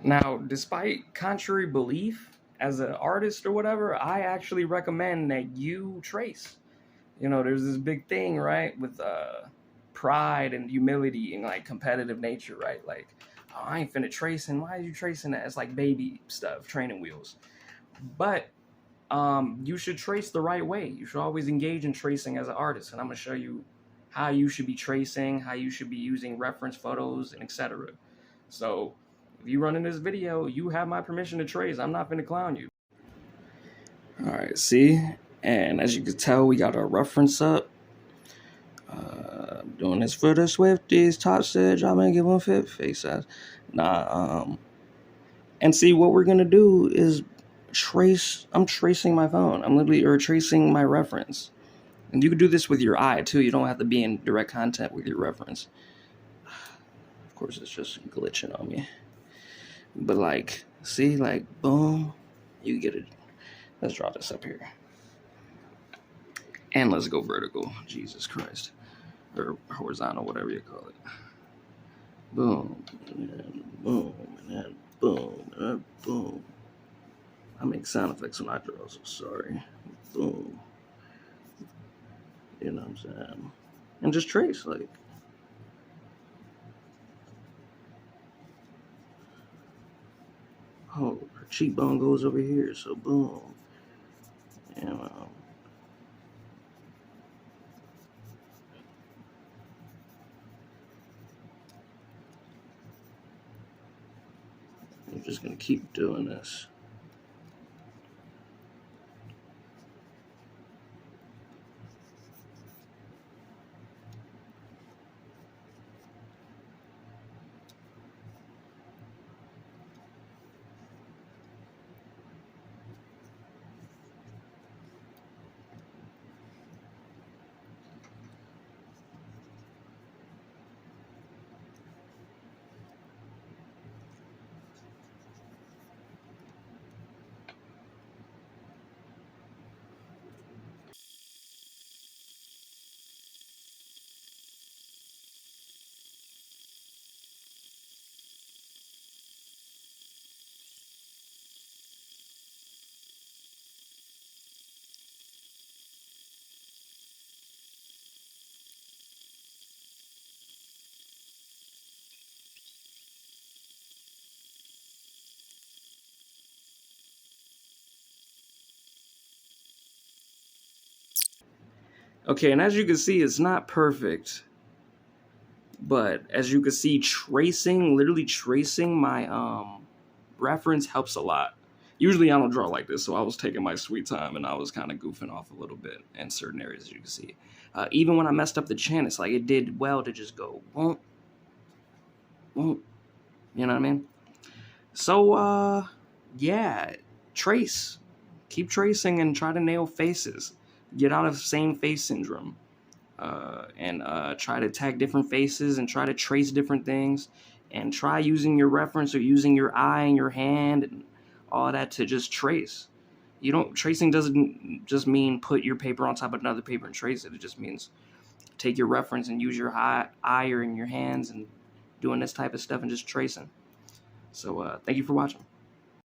Now, despite contrary belief, as an artist or whatever, I actually recommend that you trace. There's this big thing, right, with pride and humility and like competitive nature, right? Like, oh, I ain't finna tracing. Why are you tracing that? It's like baby stuff, training wheels. But you should trace the right way. You should always engage in tracing as an artist, and I'm gonna show you how you should be tracing, how you should be using reference photos, and etc. So, if you run in this video, you have my permission to trace. I'm not gonna clown you. All right, see, and as you can tell, we got our reference up. Doing this for the Swifties. Top said, y'all may give one fit face ass. And see, what we're gonna do is trace. I'm tracing my phone. I'm literally tracing my reference. And you can do this with your eye too. You don't have to be in direct contact with your reference. Of course, it's just glitching on me. But like, see, like, boom, you get it. Let's draw this up here. And let's go vertical. Jesus Christ. Or horizontal, whatever you call it. Boom, and then boom, and then boom, and then boom. I make sound effects when I draw, so sorry. Boom. You know what I'm saying? And just trace, like. Oh, her cheekbone goes over here, so boom. You know. I'm just gonna keep doing this. Okay, and as you can see, it's not perfect. But as you can see, literally tracing my reference helps a lot. Usually I don't draw like this, so I was taking my sweet time and I was kind of goofing off a little bit in certain areas, as you can see. Even when I messed up the chin, it's like it did well to just go, won't. You know what I mean? So, yeah, trace. Keep tracing and try to nail faces. Get out of same face syndrome. And try to tag different faces and try to trace different things. And try using your reference or using your eye and your hand and all that to just trace. Tracing doesn't just mean put your paper on top of another paper and trace it. It just means take your reference and use your eye or in your hands and doing this type of stuff and just tracing. So thank you for watching.